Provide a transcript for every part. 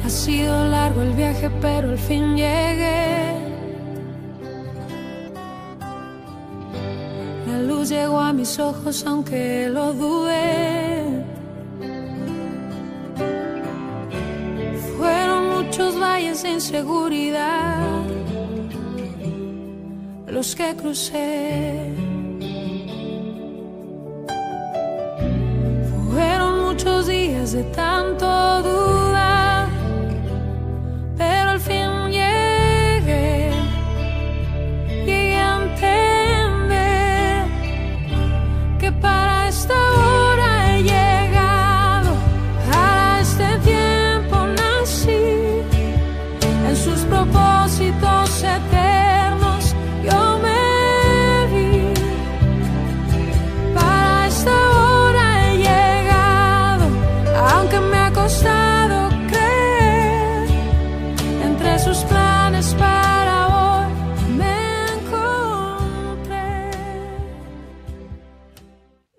Ha sido largo el viaje, pero al fin llegué. La luz llegó a mis ojos, aunque lo dudé. Fueron muchos valles de inseguridad los que crucé. Fueron muchos días de tanto dudar, pero al fin llegué a entender que para esta hora he llegado, para este tiempo nací, en sus propósitos eternos yo me vi. Para esta hora he llegado, aunque me ha costado creer, entre sus planes para hoy me encontré.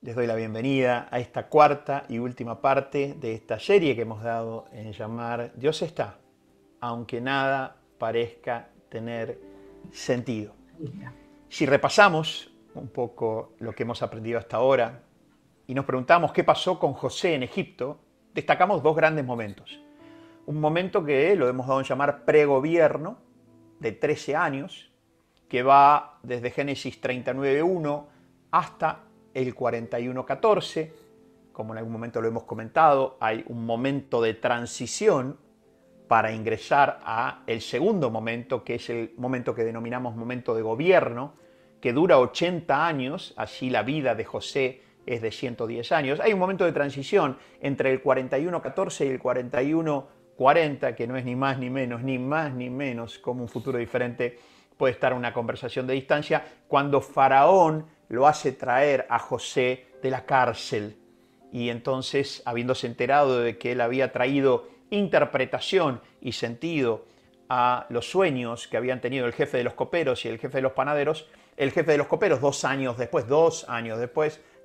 Les doy la bienvenida a esta cuarta y última parte de esta serie que hemos dado en llamar Dios está, aunque nada parezca tener sentido. Si repasamos un poco lo que hemos aprendido hasta ahora y nos preguntamos qué pasó con José en Egipto, destacamos dos grandes momentos. Un momento que lo hemos dado en llamar pregobierno, de 13 años, que va desde Génesis 39:1 hasta el 41:14. Como en algún momento lo hemos comentado, hay un momento de transición para ingresar a el segundo momento, que es el momento que denominamos momento de gobierno, que dura 80 años, así la vida de José es de 110 años. Hay un momento de transición entre el 41:14 y el 41:40, que no es ni más ni menos como un futuro diferente puede estar una conversación de distancia, cuando Faraón lo hace traer a José de la cárcel. Y entonces, habiéndose enterado de que él había traído interpretación y sentido a los sueños que habían tenido el jefe de los coperos y el jefe de los panaderos, el jefe de los coperos 2 años después,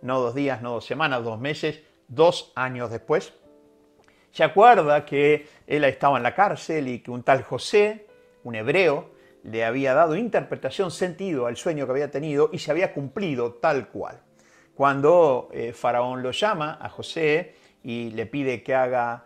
no 2 días, no 2 semanas, 2 meses, 2 años después, se acuerda que él estaba en la cárcel y que un tal José, un hebreo, le había dado interpretación, sentido al sueño que había tenido y se había cumplido tal cual. Cuando Faraón lo llama a José y le pide que haga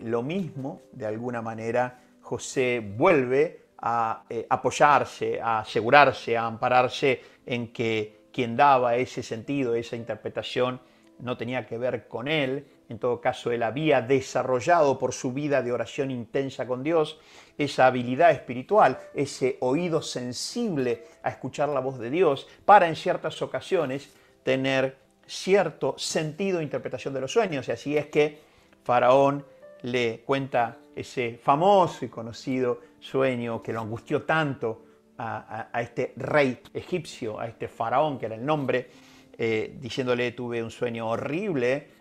lo mismo, de alguna manera José vuelve a apoyarse, a asegurarse, a ampararse en que quien daba ese sentido, esa interpretación, no tenía que ver con él. En todo caso, él había desarrollado por su vida de oración intensa con Dios esa habilidad espiritual, ese oído sensible a escuchar la voz de Dios para en ciertas ocasiones tener cierto sentido e interpretación de los sueños. Y así es que Faraón le cuenta ese famoso y conocido sueño que lo angustió tanto a este rey egipcio, a este faraón que era el nombre, diciéndole: tuve un sueño horrible,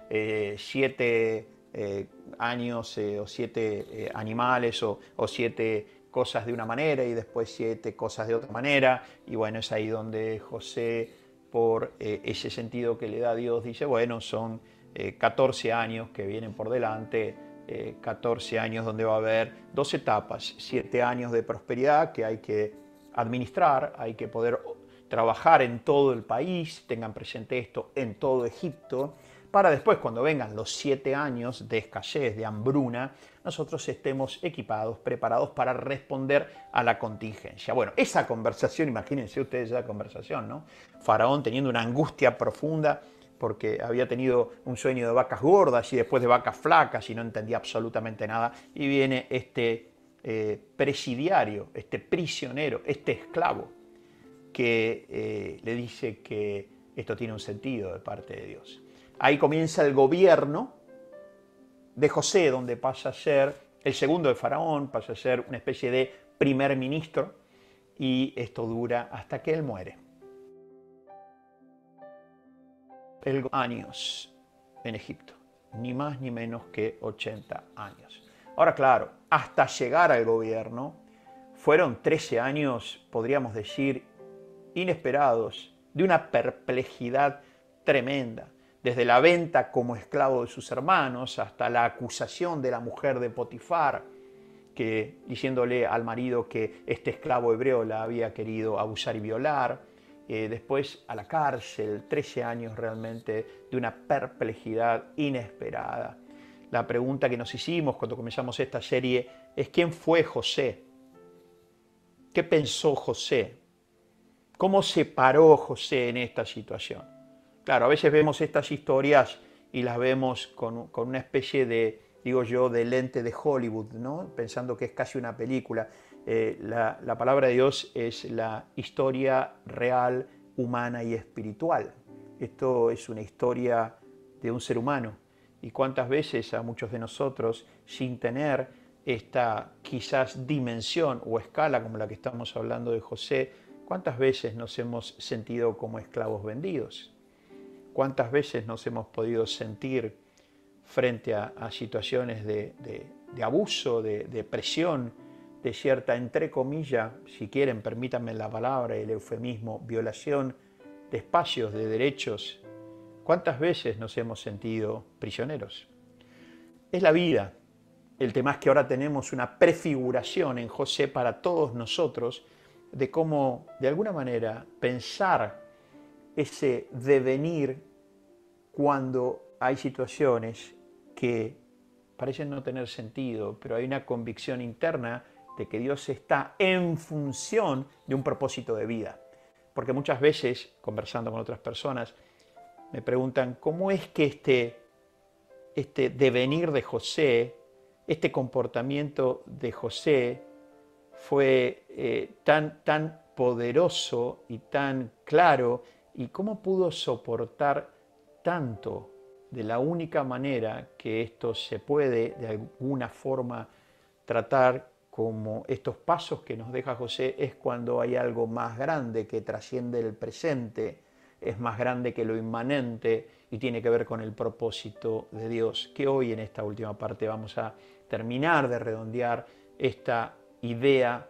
7 años o 7 animales o 7 cosas de una manera y después 7 cosas de otra manera. Y bueno, es ahí donde José, por ese sentido que le da Dios, dice: bueno, son 14 años que vienen por delante, 14 años donde va a haber 2 etapas, 7 años de prosperidad que hay que administrar, hay que poder trabajar en todo el país, tengan presente esto, en todo Egipto, para después, cuando vengan los 7 años de escasez, de hambruna, nosotros estemos equipados, preparados para responder a la contingencia. Bueno, esa conversación, imagínense ustedes esa conversación, ¿no? Faraón teniendo una angustia profunda porque había tenido un sueño de vacas gordas y después de vacas flacas y no entendía absolutamente nada. Y viene este presidiario, este prisionero, este esclavo, que le dice que esto tiene un sentido de parte de Dios. Ahí comienza el gobierno de José, donde pasa a ser el segundo de Faraón, pasa a ser una especie de primer ministro, y esto dura hasta que él muere. Años en Egipto, ni más ni menos que 80 años. Ahora, claro, hasta llegar al gobierno fueron 13 años, podríamos decir, inesperados, de una perplejidad tremenda. Desde la venta como esclavo de sus hermanos hasta la acusación de la mujer de Potifar, que, diciéndole al marido que este esclavo hebreo la había querido abusar y violar. Después a la cárcel, 13 años realmente de una perplejidad inesperada. La pregunta que nos hicimos cuando comenzamos esta serie es: ¿quién fue José? ¿Qué pensó José? ¿Cómo se paró José en esta situación? Claro, a veces vemos estas historias y las vemos con una especie de, digo yo, de lente de Hollywood, ¿no? Pensando que es casi una película. La palabra de Dios es la historia real, humana y espiritual. Esto es una historia de un ser humano. Y cuántas veces a muchos de nosotros, sin tener esta quizás dimensión o escala como la que estamos hablando de José, cuántas veces nos hemos sentido como esclavos vendidos. Cuántas veces nos hemos podido sentir frente a situaciones de abuso, de presión, de cierta, entre comillas, si quieren, permítanme la palabra, el eufemismo, violación de espacios, de derechos. ¿Cuántas veces nos hemos sentido prisioneros? Es la vida. El tema es que ahora tenemos una prefiguración en José para todos nosotros de cómo, de alguna manera, pensar ese devenir cuando hay situaciones que parecen no tener sentido, pero hay una convicción interna de que Dios está en función de un propósito de vida. Porque muchas veces, conversando con otras personas, me preguntan cómo es que este devenir de José, este comportamiento de José fue tan poderoso y tan claro, y cómo pudo soportar tanto de la única manera que esto se puede de alguna forma tratar como estos pasos que nos deja José, es cuando hay algo más grande que trasciende el presente, es más grande que lo inmanente y tiene que ver con el propósito de Dios, que hoy en esta última parte vamos a terminar de redondear esta idea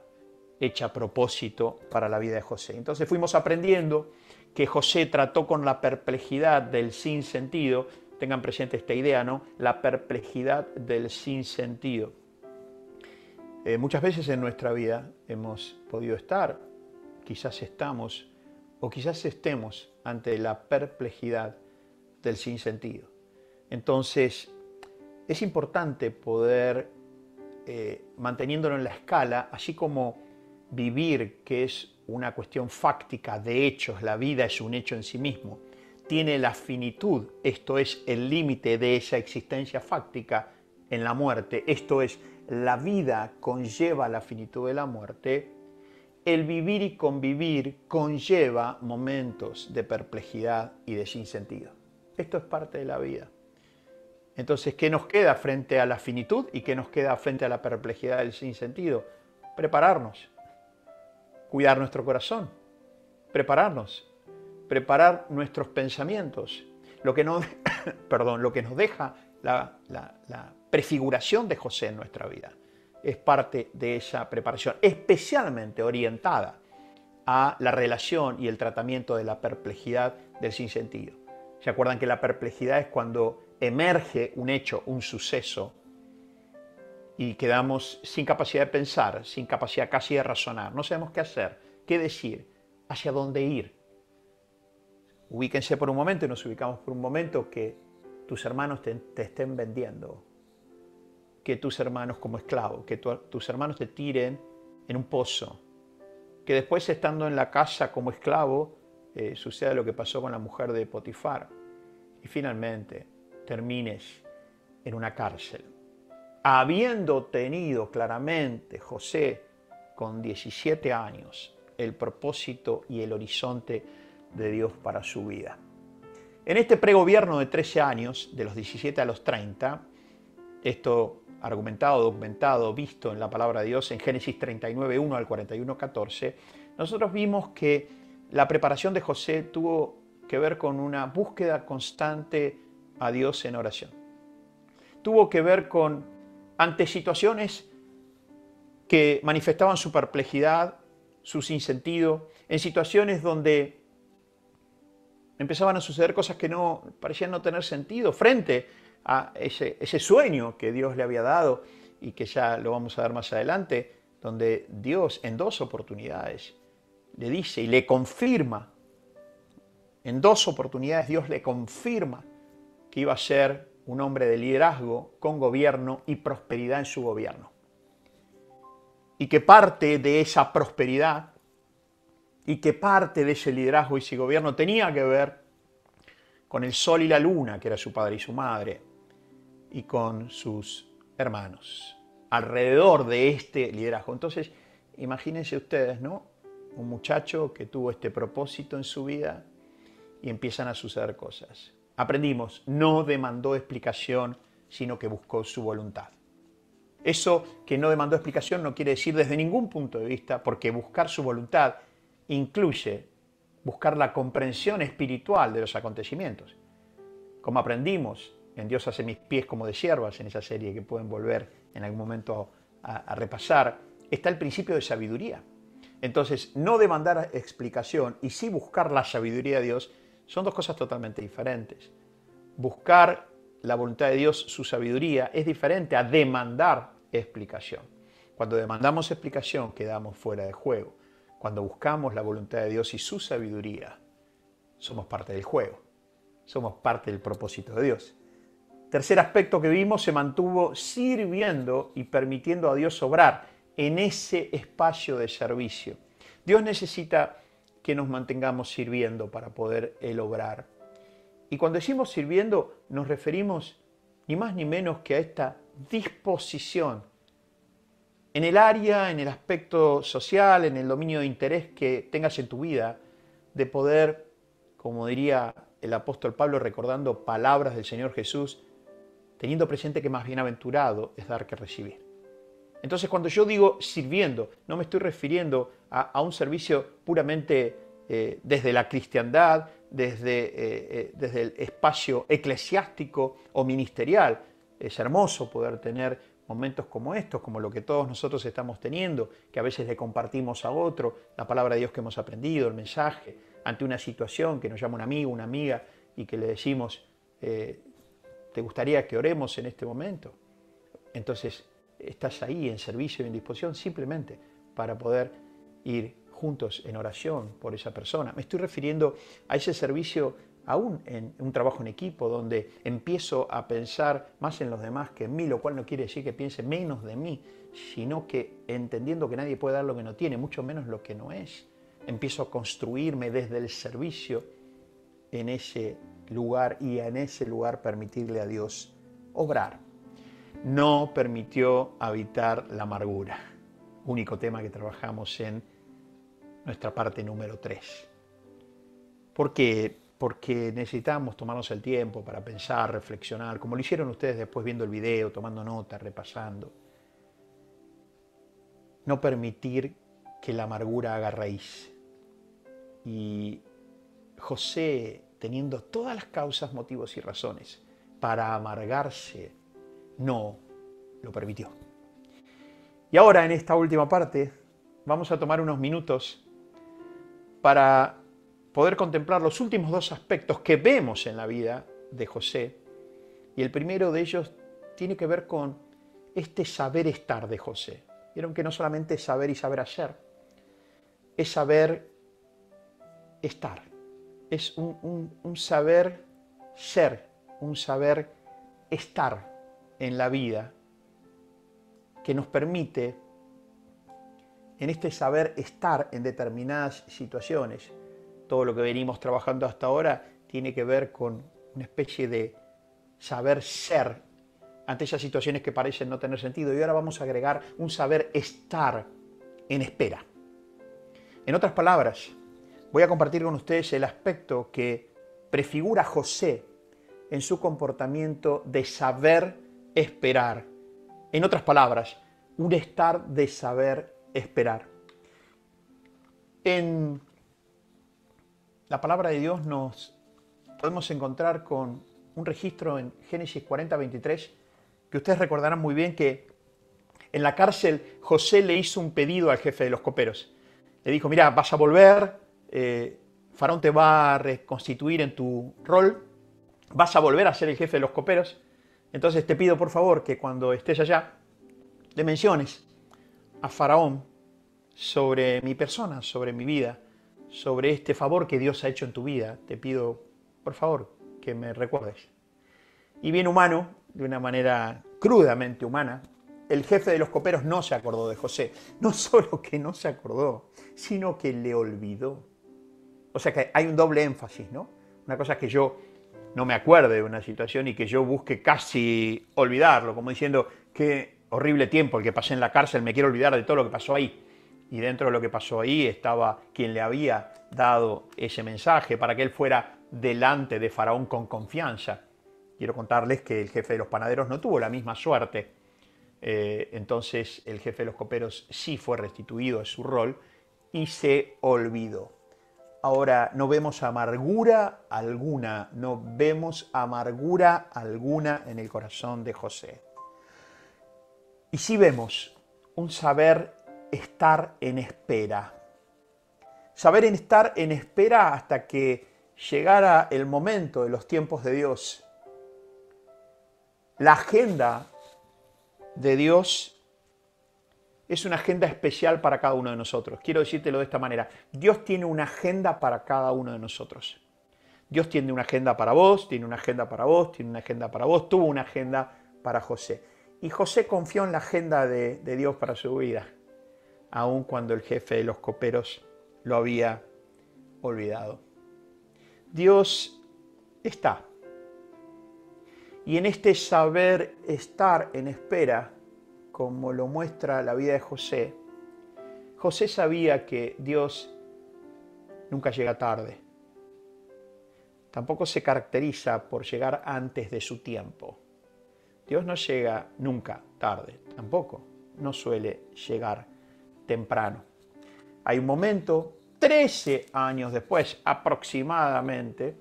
hecha a propósito para la vida de José. Entonces fuimos aprendiendo que José trató con la perplejidad del sinsentido. Tengan presente esta idea, ¿no? La perplejidad del sinsentido. Muchas veces en nuestra vida hemos podido estar, quizás estamos, o quizás estemos ante la perplejidad del sinsentido. Entonces, es importante poder, manteniéndolo en la escala, así como vivir, que es una cuestión fáctica de hechos, la vida es un hecho en sí mismo, tiene la finitud, esto es el límite de esa existencia fáctica en la muerte, esto es, la vida conlleva la finitud de la muerte. El vivir y convivir conlleva momentos de perplejidad y de sinsentido. Esto es parte de la vida. Entonces, ¿qué nos queda frente a la finitud y qué nos queda frente a la perplejidad del sinsentido? Prepararnos, cuidar nuestro corazón, prepararnos, preparar nuestros pensamientos. Lo que nos deja la prefiguración de José en nuestra vida. Es parte de esa preparación, especialmente orientada a la relación y el tratamiento de la perplejidad del sinsentido. ¿Se acuerdan que la perplejidad es cuando emerge un hecho, un suceso, y quedamos sin capacidad de pensar, sin capacidad casi de razonar? No sabemos qué hacer, qué decir, hacia dónde ir. Ubíquense por un momento y nos ubicamos por un momento que tus hermanos te estén vendiendo, que tus hermanos como esclavo, que tus hermanos te tiren en un pozo, que después estando en la casa como esclavo suceda lo que pasó con la mujer de Potifar y finalmente termines en una cárcel. Habiendo tenido claramente José con 17 años el propósito y el horizonte de Dios para su vida. En este pregobierno de 13 años, de los 17 a los 30, esto argumentado, documentado, visto en la palabra de Dios en Génesis 39, 1 al 41, 14, nosotros vimos que la preparación de José tuvo que ver con una búsqueda constante a Dios en oración. Tuvo que ver con, ante situaciones que manifestaban su perplejidad, su sinsentido, en situaciones donde empezaban a suceder cosas que parecían no tener sentido frente a ese sueño que Dios le había dado y que ya lo vamos a ver más adelante, donde Dios en 2 oportunidades le dice y le confirma, en 2 oportunidades Dios le confirma que iba a ser un hombre de liderazgo con gobierno y prosperidad en su gobierno. Y que parte de esa prosperidad y que parte de ese liderazgo y ese gobierno tenía que ver con el sol y la luna, que era su padre y su madre, y con sus hermanos, alrededor de este liderazgo. Entonces, imagínense ustedes, ¿no? Un muchacho que tuvo este propósito en su vida y empiezan a suceder cosas. Aprendimos, no demandó explicación, sino que buscó su voluntad. Eso que no demandó explicación no quiere decir desde ningún punto de vista, porque buscar su voluntad incluye buscar la comprensión espiritual de los acontecimientos. Como aprendimos en Dios hace mis pies como de siervas, en esa serie que pueden volver en algún momento a repasar, está el principio de sabiduría. Entonces, no demandar explicación y sí buscar la sabiduría de Dios son 2 cosas totalmente diferentes. Buscar la voluntad de Dios, su sabiduría, es diferente a demandar explicación. Cuando demandamos explicación, quedamos fuera de juego. Cuando buscamos la voluntad de Dios y su sabiduría, somos parte del juego. Somos parte del propósito de Dios. Tercer aspecto que vimos, se mantuvo sirviendo y permitiendo a Dios obrar en ese espacio de servicio. Dios necesita que nos mantengamos sirviendo para poder Él obrar. Y cuando decimos sirviendo, nos referimos ni más ni menos que a esta disposición en el área, en el aspecto social, en el dominio de interés que tengas en tu vida, de poder, como diría el apóstol Pablo recordando palabras del Señor Jesús, teniendo presente que más bienaventurado es dar que recibir. Entonces, cuando yo digo sirviendo, no me estoy refiriendo a un servicio puramente desde la cristiandad, desde el espacio eclesiástico o ministerial. Es hermoso poder tener momentos como estos, como lo que todos nosotros estamos teniendo, que a veces le compartimos a otro la palabra de Dios que hemos aprendido, el mensaje, ante una situación que nos llama un amigo, una amiga, y que le decimos, ¿te gustaría que oremos en este momento? Entonces, estás ahí en servicio y en disposición simplemente para poder ir juntos en oración por esa persona. Me estoy refiriendo a ese servicio aún en un trabajo en equipo donde empiezo a pensar más en los demás que en mí, lo cual no quiere decir que piense menos de mí, sino que entendiendo que nadie puede dar lo que no tiene, mucho menos lo que no es. Empiezo a construirme desde el servicio en ese lugar y en ese lugar permitirle a Dios obrar. No permitió habitar la amargura. Único tema que trabajamos en nuestra parte número 3. ¿Por qué? Porque necesitamos tomarnos el tiempo para pensar, reflexionar, como lo hicieron ustedes después viendo el video, tomando notas, repasando. No permitir que la amargura haga raíz. Y José, teniendo todas las causas, motivos y razones para amargarse, no lo permitió. Y ahora en esta última parte vamos a tomar unos minutos para poder contemplar los últimos 2 aspectos que vemos en la vida de José. Y el primero de ellos tiene que ver con este saber estar de José. Vieron que no solamente es saber y saber hacer, es saber estar. Es un saber ser, un saber estar en la vida que nos permite, en este saber estar en determinadas situaciones, todo lo que venimos trabajando hasta ahora tiene que ver con una especie de saber ser ante esas situaciones que parecen no tener sentido. Y ahora vamos a agregar un saber estar en espera. En otras palabras, voy a compartir con ustedes el aspecto que prefigura José en su comportamiento de saber esperar. En otras palabras, un estar de saber esperar. En la palabra de Dios nos podemos encontrar con un registro en Génesis 40, 23, que ustedes recordarán muy bien que en la cárcel José le hizo un pedido al jefe de los coperos. Le dijo, mira, vas a volver, Faraón te va a reconstituir en tu rol, vas a volver a ser el jefe de los coperos, entonces te pido por favor que cuando estés allá le menciones a Faraón sobre mi persona, sobre mi vida, sobre este favor que Dios ha hecho en tu vida. Te pido, por favor, que me recuerdes. Y bien humano, de una manera crudamente humana, el jefe de los coperos no se acordó de José. No solo que no se acordó, sino que le olvidó. O sea que hay un doble énfasis, ¿no? Una cosa es que yo no me acuerde de una situación y que yo busque casi olvidarlo, como diciendo, qué horrible tiempo el que pasé en la cárcel, me quiero olvidar de todo lo que pasó ahí. Y dentro de lo que pasó ahí estaba quien le había dado ese mensaje para que él fuera delante de Faraón con confianza. Quiero contarles que el jefe de los panaderos no tuvo la misma suerte. Entonces el jefe de los coperos sí fue restituido a su rol y se olvidó. Ahora, no vemos amargura alguna, no vemos amargura alguna en el corazón de José. Y sí vemos un saber estar en espera. Saber estar en espera hasta que llegara el momento de los tiempos de Dios. La agenda de Dios es una agenda especial para cada uno de nosotros. Quiero decírtelo de esta manera. Dios tiene una agenda para cada uno de nosotros. Dios tiene una agenda para vos, tiene una agenda para vos, tiene una agenda para vos, tuvo una agenda para José. Y José confió en la agenda de Dios para su vida, aun cuando el jefe de los coperos lo había olvidado. Dios está. Y en este saber estar en espera, como lo muestra la vida de José, José sabía que Dios nunca llega tarde. Tampoco se caracteriza por llegar antes de su tiempo. Dios no llega nunca tarde, tampoco. No suele llegar temprano. Hay un momento, 13 años después, aproximadamente,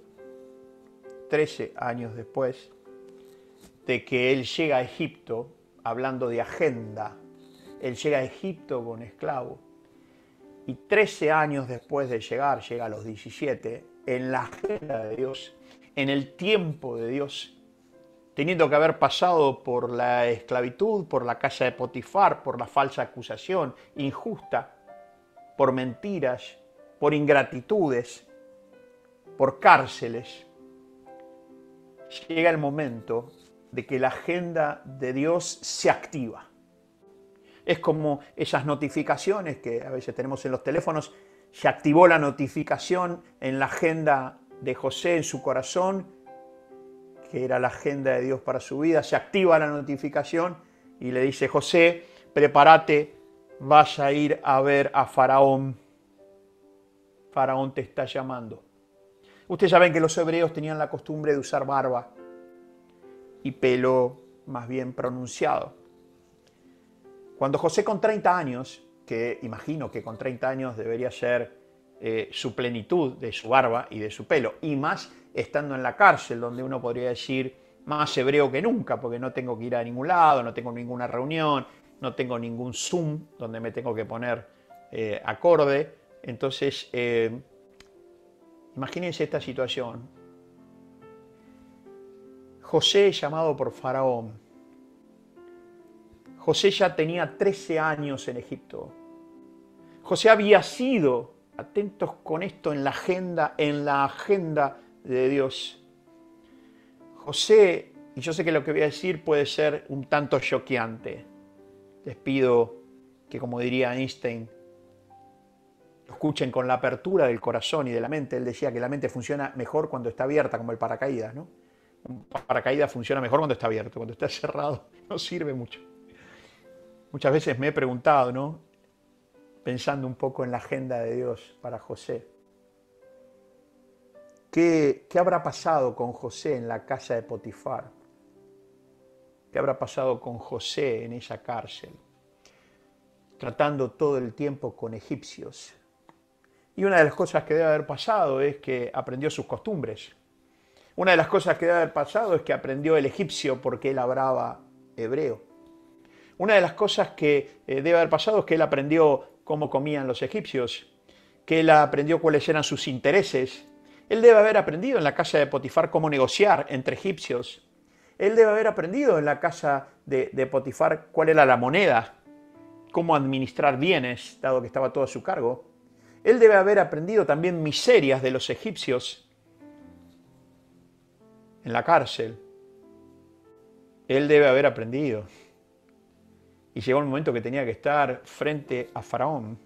13 años después de que él llega a Egipto, hablando de agenda, él llega a Egipto con esclavo, y 13 años después de llegar, llega a los 17, en la agenda de Dios, en el tiempo de Dios, teniendo que haber pasado por la esclavitud, por la casa de Potifar, por la falsa acusación injusta, por mentiras, por ingratitudes, por cárceles, llega el momento de que la agenda de Dios se activa. Es como esas notificaciones que a veces tenemos en los teléfonos. Se activó la notificación en la agenda de José, en su corazón, que era la agenda de Dios para su vida. Se activa la notificación y le dice: José, prepárate, vas a ir a ver a Faraón. Faraón te está llamando. Ustedes saben que los hebreos tenían la costumbre de usar barba y pelo más bien pronunciado. Cuando José, con 30 años, que imagino que con 30 años debería ser su plenitud de su barba y de su pelo, y más estando en la cárcel, donde uno podría decir más hebreo que nunca, porque no tengo que ir a ningún lado, no tengo ninguna reunión, no tengo ningún Zoom donde me tengo que poner acorde. Entonces, imagínense esta situación. José, llamado por Faraón. José ya tenía 13 años en Egipto. José había sido, atentos con esto, en la agenda de Dios. José, y yo sé que lo que voy a decir puede ser un tanto choqueante. Les pido que, como diría Einstein, lo escuchen con la apertura del corazón y de la mente. Él decía que la mente funciona mejor cuando está abierta, como el paracaídas, ¿no? Un paracaídas funciona mejor cuando está abierto, cuando está cerrado no sirve mucho. Muchas veces me he preguntado, ¿no? Pensando un poco en la agenda de Dios para José, ¿qué habrá pasado con José en la casa de Potifar? ¿Qué habrá pasado con José en esa cárcel? Tratando todo el tiempo con egipcios. Y una de las cosas que debe haber pasado es que aprendió sus costumbres. Una de las cosas que debe haber pasado es que aprendió el egipcio porque él hablaba hebreo. Una de las cosas que debe haber pasado es que él aprendió cómo comían los egipcios, que él aprendió cuáles eran sus intereses. Él debe haber aprendido en la casa de Potifar cómo negociar entre egipcios. Él debe haber aprendido en la casa de Potifar cuál era la moneda, cómo administrar bienes, dado que estaba todo a su cargo. Él debe haber aprendido también miserias de los egipcios en la cárcel. Él debe haber aprendido. Y llegó el momento que tenía que estar frente a Faraón.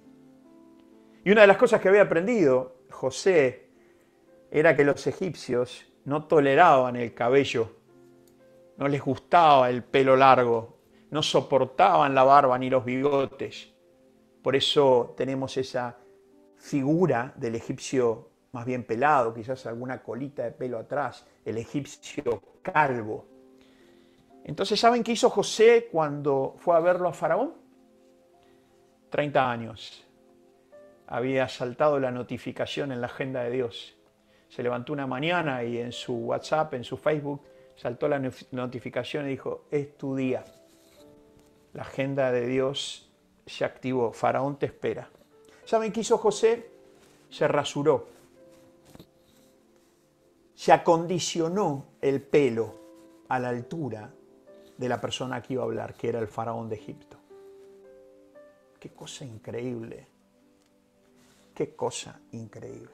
Y una de las cosas que había aprendido José era que los egipcios no toleraban el cabello, no les gustaba el pelo largo, no soportaban la barba ni los bigotes. Por eso tenemos esa figura del egipcio más bien pelado, quizás alguna colita de pelo atrás, el egipcio calvo. Entonces, ¿saben qué hizo José cuando fue a verlo a Faraón? 30 años. Había saltado la notificación en la agenda de Dios. Se levantó una mañana y en su WhatsApp, en su Facebook, saltó la notificación y dijo, es tu día. La agenda de Dios se activó. Faraón te espera. ¿Saben qué hizo José? Se rasuró. Se acondicionó el pelo a la altura de la persona que iba a hablar, que era el faraón de Egipto. Qué cosa increíble. Qué cosa increíble.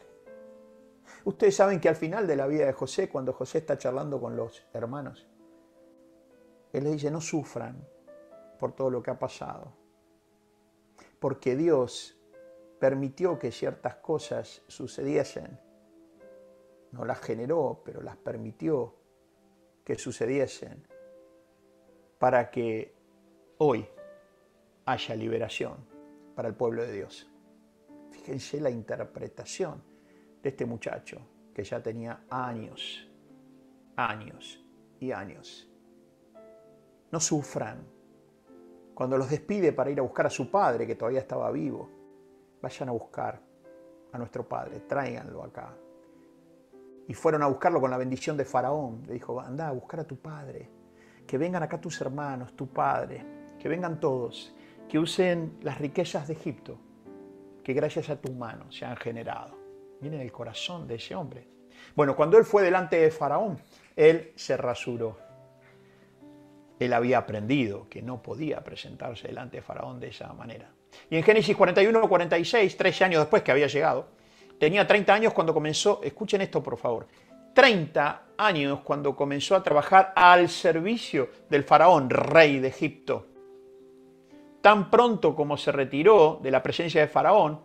Ustedes saben que al final de la vida de José, cuando José está charlando con los hermanos, él les dice, no sufran por todo lo que ha pasado, porque Dios permitió que ciertas cosas sucediesen. No las generó, pero las permitió que sucediesen para que hoy haya liberación para el pueblo de Dios. Fíjense la interpretación de este muchacho que ya tenía años y años. No sufran. Cuando los despide para ir a buscar a su padre, que todavía estaba vivo, vayan a buscar a nuestro padre, tráiganlo acá. Y fueron a buscarlo con la bendición de Faraón. Le dijo, anda a buscar a tu padre, que vengan acá tus hermanos, tu padre, que vengan todos, que usen las riquezas de Egipto, que gracias a tu mano se han generado. Miren el corazón de ese hombre. Bueno, cuando él fue delante de Faraón, él se rasuró. Él había aprendido que no podía presentarse delante de Faraón de esa manera. Y en Génesis 41-46, 13 años después que había llegado, tenía 30 años cuando comenzó, escuchen esto por favor, 30 años cuando comenzó a trabajar al servicio del Faraón, rey de Egipto. Tan pronto como se retiró de la presencia de Faraón,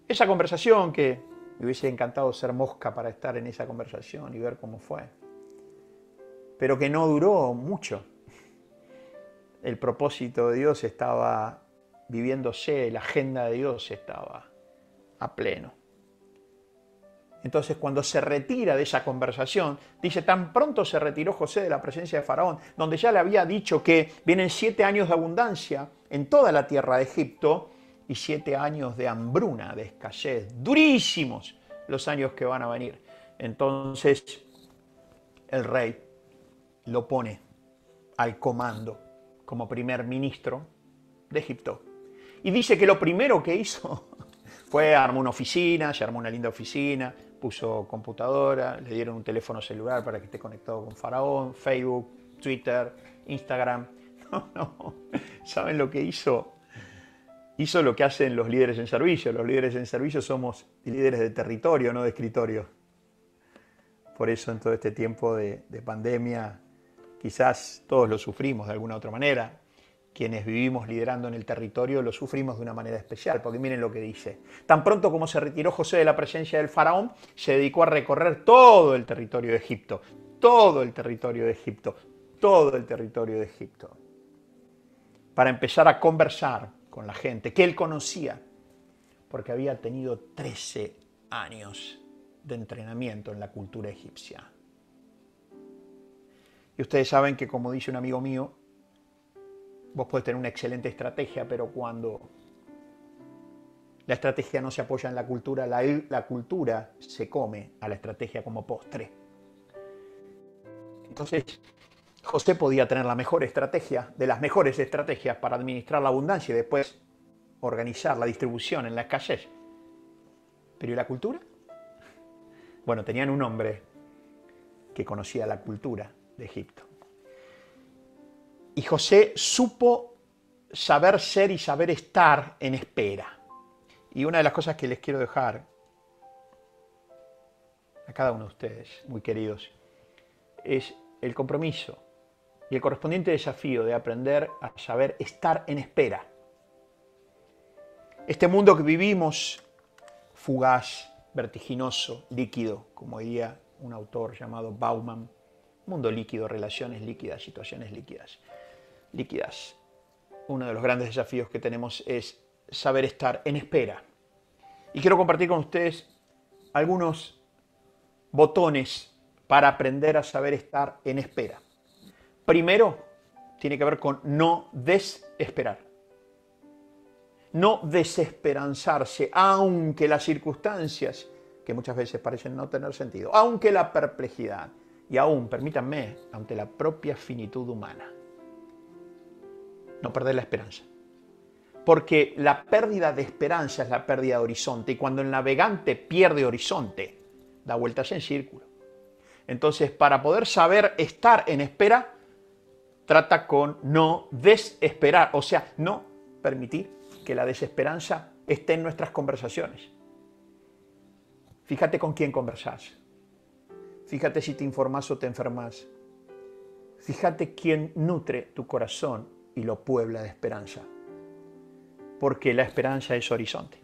esa conversación que me hubiese encantado ser mosca para estar en esa conversación y ver cómo fue, pero que no duró mucho. El propósito de Dios estaba viviéndose, la agenda de Dios estaba a pleno. Entonces, cuando se retira de esa conversación, dice, tan pronto se retiró José de la presencia de Faraón, donde ya le había dicho que vienen 7 años de abundancia en toda la tierra de Egipto y 7 años de hambruna, de escasez, durísimos los años que van a venir. Entonces, el rey lo pone al comando como primer ministro de Egipto. Y dice que lo primero que hizo fue armó una oficina, se armó una linda oficina, puso computadora, le dieron un teléfono celular para que esté conectado con Faraón, Facebook, Twitter, Instagram. No. ¿Saben lo que hizo? Hizo lo que hacen los líderes en servicio. Los líderes en servicio somos líderes de territorio, no de escritorio. Por eso en todo este tiempo de pandemia, quizás todos lo sufrimos de alguna u otra manera. Quienes vivimos liderando en el territorio lo sufrimos de una manera especial, porque miren lo que dice. Tan pronto como se retiró José de la presencia del faraón, se dedicó a recorrer todo el territorio de Egipto, todo el territorio de Egipto, todo el territorio de Egipto, para empezar a conversar con la gente que él conocía, porque había tenido 13 años de entrenamiento en la cultura egipcia. Y ustedes saben que, como dice un amigo mío, vos podés tener una excelente estrategia, pero cuando la estrategia no se apoya en la cultura, la cultura se come a la estrategia como postre. Entonces, José podía tener la mejor estrategia, de las mejores estrategias para administrar la abundancia y después organizar la distribución en la escasez. ¿Pero y la cultura? Bueno, tenían un hombre que conocía la cultura de Egipto. Y José supo saber ser y saber estar en espera. Y una de las cosas que les quiero dejar a cada uno de ustedes, muy queridos, es el compromiso y el correspondiente desafío de aprender a saber estar en espera. Este mundo que vivimos, fugaz, vertiginoso, líquido, como diría un autor llamado Bauman, mundo líquido, relaciones líquidas, situaciones líquidas. Uno de los grandes desafíos que tenemos es saber estar en espera. Y quiero compartir con ustedes algunos botones para aprender a saber estar en espera. Primero, tiene que ver con no desesperar. No desesperanzarse, aunque las circunstancias, que muchas veces parecen no tener sentido, aunque la perplejidad y aún, permítanme, ante la propia finitud humana. No perder la esperanza. Porque la pérdida de esperanza es la pérdida de horizonte. Y cuando el navegante pierde horizonte, da vueltas en círculo. Entonces, para poder saber estar en espera, trata con no desesperar. O sea, no permitir que la desesperanza esté en nuestras conversaciones. Fíjate con quién conversás. Fíjate si te informás o te enfermas. Fíjate quién nutre tu corazón y lo puebla de esperanza. Porque la esperanza es horizonte.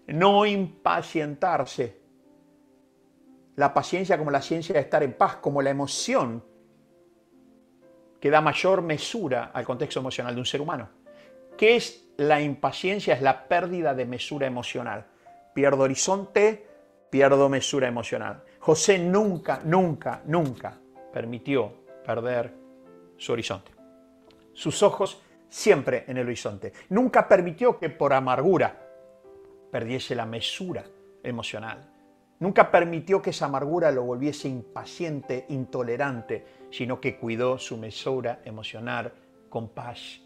No impacientarse. La paciencia como la ciencia de estar en paz, como la emoción que da mayor mesura al contexto emocional de un ser humano. ¿Qué es la impaciencia? Es la pérdida de mesura emocional. Pierdo horizonte, pierdo mesura emocional. José nunca permitió perder su horizonte. Sus ojos siempre en el horizonte. Nunca permitió que por amargura perdiese la mesura emocional. Nunca permitió que esa amargura lo volviese impaciente, intolerante, sino que cuidó su mesura emocional con paz.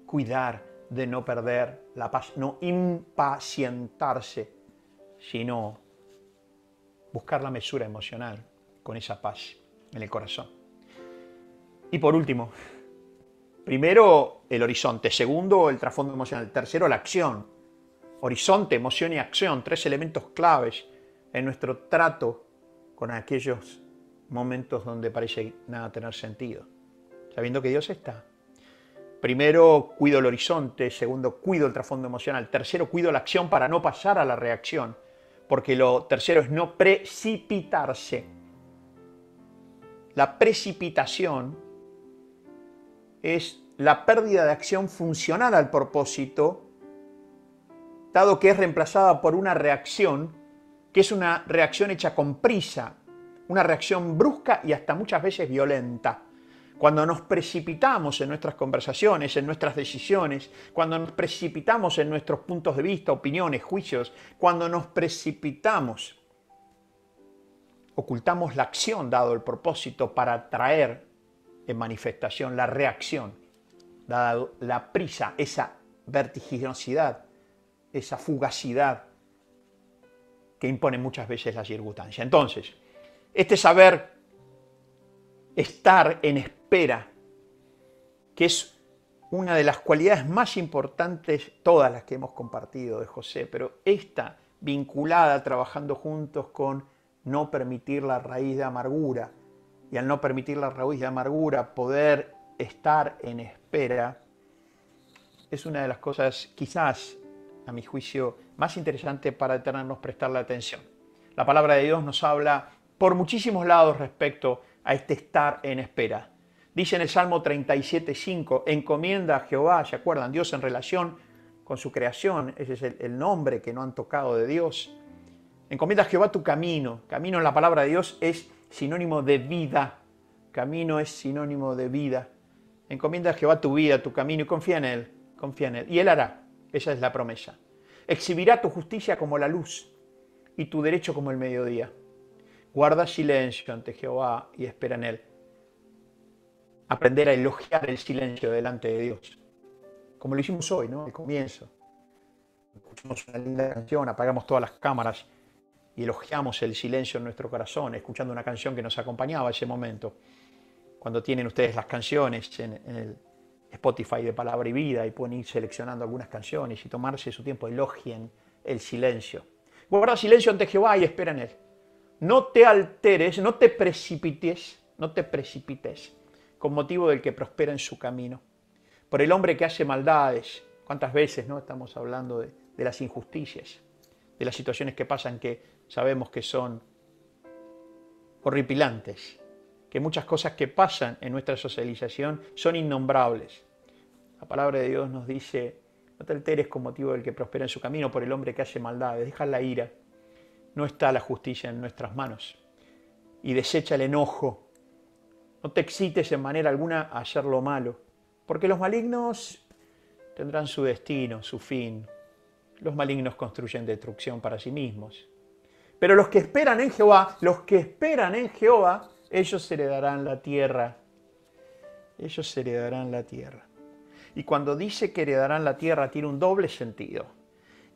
Cuidar de no perder la paz, no impacientarse, sino buscar la mesura emocional con esa paz en el corazón. Y por último, primero el horizonte, segundo el trasfondo emocional, tercero la acción. Horizonte, emoción y acción, tres elementos claves en nuestro trato con aquellos momentos donde parece nada tener sentido, sabiendo que Dios está. Primero, cuido el horizonte. Segundo, cuido el trasfondo emocional. Tercero, cuido la acción para no pasar a la reacción. Porque lo tercero es no precipitarse. La precipitación es la pérdida de acción funcional al propósito, dado que es reemplazada por una reacción que es una reacción hecha con prisa, una reacción brusca y hasta muchas veces violenta. Cuando nos precipitamos en nuestras conversaciones, en nuestras decisiones, cuando nos precipitamos en nuestros puntos de vista, opiniones, juicios, cuando nos precipitamos, ocultamos la acción dado el propósito para traer en manifestación la reacción, dado la prisa, esa vertiginosidad, esa fugacidad que impone muchas veces la circunstancia. Entonces, este saber estar en espera, que es una de las cualidades más importantes, todas las que hemos compartido de José, pero esta vinculada, trabajando juntos con no permitir la raíz de amargura, y al no permitir la raíz de amargura, poder estar en espera, es una de las cosas, quizás, a mi juicio, más interesante para detenernos, prestarle atención. La palabra de Dios nos habla por muchísimos lados respecto a este estar en espera. Dice en el Salmo 37:5, encomienda a Jehová, ¿se acuerdan? Dios en relación con su creación, ese es el nombre que no han tocado de Dios. Encomienda a Jehová tu camino. Camino en la palabra de Dios es sinónimo de vida. Camino es sinónimo de vida. Encomienda a Jehová tu vida, tu camino y confía en Él. Confía en Él. Y Él hará. Esa es la promesa. Exhibirá tu justicia como la luz y tu derecho como el mediodía. Guarda silencio ante Jehová y espera en Él. Aprender a elogiar el silencio delante de Dios. Como lo hicimos hoy, ¿no? Al comienzo. Escuchamos una linda canción, apagamos todas las cámaras y elogiamos el silencio en nuestro corazón, escuchando una canción que nos acompañaba ese momento. Cuando tienen ustedes las canciones en el Spotify de Palabra y Vida y pueden ir seleccionando algunas canciones y tomarse su tiempo, elogien el silencio. Guarda silencio ante Jehová y espera en Él. No te alteres, no te precipites con motivo del que prospera en su camino. Por el hombre que hace maldades. ¿Cuántas veces no estamos hablando de las injusticias? De las situaciones que pasan que sabemos que son horripilantes. Que muchas cosas que pasan en nuestra socialización son innombrables. La palabra de Dios nos dice, no te alteres con motivo del que prospera en su camino por el hombre que hace maldades. Deja la ira. No está la justicia en nuestras manos. Y desecha el enojo. No te excites en manera alguna a hacer lo malo. Porque los malignos tendrán su destino, su fin. Los malignos construyen destrucción para sí mismos. Pero los que esperan en Jehová, ellos heredarán la tierra. Ellos heredarán la tierra. Y cuando dice que heredarán la tierra, tiene un doble sentido.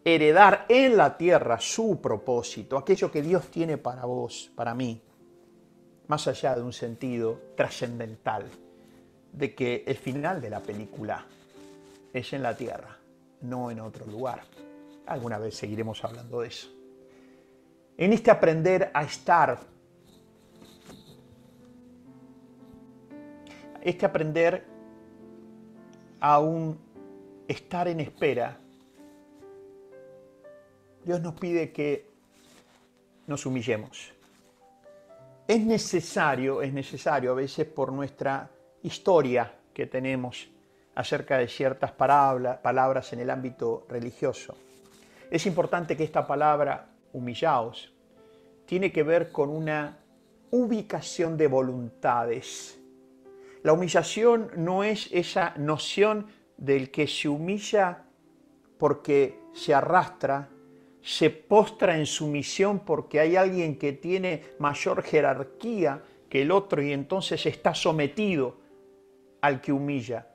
Heredar en la tierra su propósito, aquello que Dios tiene para vos, para mí, más allá de un sentido trascendental, de que el final de la película es en la tierra, no en otro lugar. Alguna vez seguiremos hablando de eso. En este aprender a estar, este aprender a un estar en espera, Dios nos pide que nos humillemos. Es necesario a veces por nuestra historia que tenemos acerca de ciertas palabras en el ámbito religioso. Es importante que esta palabra, humillaos, tiene que ver con una ubicación de voluntades. La humillación no es esa noción del que se humilla porque se arrastra, se postra en sumisión porque hay alguien que tiene mayor jerarquía que el otro y entonces está sometido al que humilla.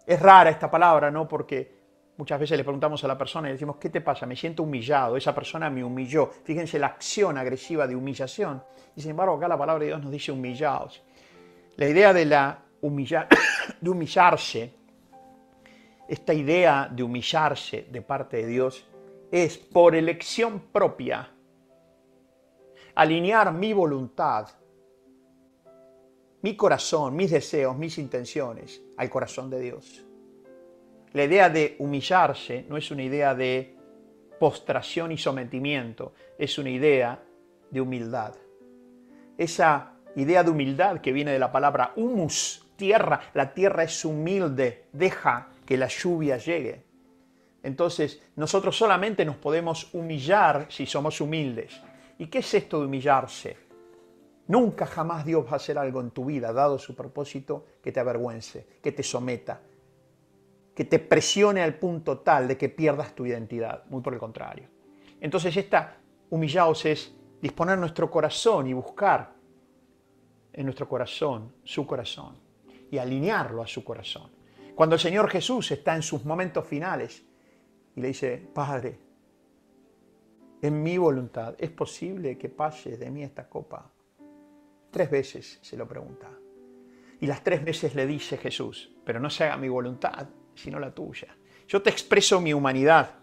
Es rara esta palabra, ¿no? Porque muchas veces le preguntamos a la persona y le decimos, ¿qué te pasa? Me siento humillado, esa persona me humilló. Fíjense la acción agresiva de humillación. Y sin embargo acá la palabra de Dios nos dice humillaos. La idea de de humillarse, esta idea de humillarse de parte de Dios es por elección propia alinear mi voluntad, mi corazón, mis deseos, mis intenciones al corazón de Dios. La idea de humillarse no es una idea de postración y sometimiento, es una idea de humildad. Esa idea de humildad que viene de la palabra humus, tierra, la tierra es humilde, deja que la lluvia llegue. Entonces, nosotros solamente nos podemos humillar si somos humildes. ¿Y qué es esto de humillarse? Nunca jamás Dios va a hacer algo en tu vida, dado su propósito, que te avergüence, que te someta, que te presione al punto tal de que pierdas tu identidad. Muy por el contrario. Entonces, esta humillaos es disponer nuestro corazón y buscar en nuestro corazón, su corazón, y alinearlo a su corazón. Cuando el Señor Jesús está en sus momentos finales y le dice, Padre, en mi voluntad, ¿es posible que pase de mí esta copa? 3 veces se lo pregunta. Y las 3 veces le dice Jesús, pero no se haga mi voluntad, sino la tuya. Yo te expreso mi humanidad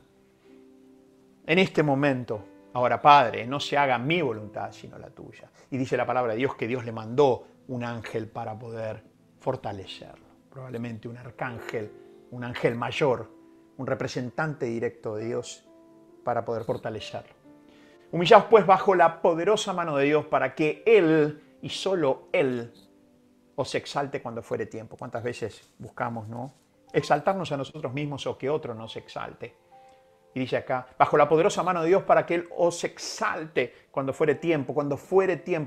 en este momento. Ahora, Padre, no se haga mi voluntad, sino la tuya. Y dice la palabra de Dios que Dios le mandó un ángel para poder fortalecerlo. Probablemente un arcángel, un ángel mayor, un representante directo de Dios para poder fortalecerlo. Humillaos pues bajo la poderosa mano de Dios para que Él y solo Él os exalte cuando fuere tiempo. ¿Cuántas veces buscamos, no? Exaltarnos a nosotros mismos o que otro nos exalte. Y dice acá, bajo la poderosa mano de Dios para que Él os exalte cuando fuere tiempo,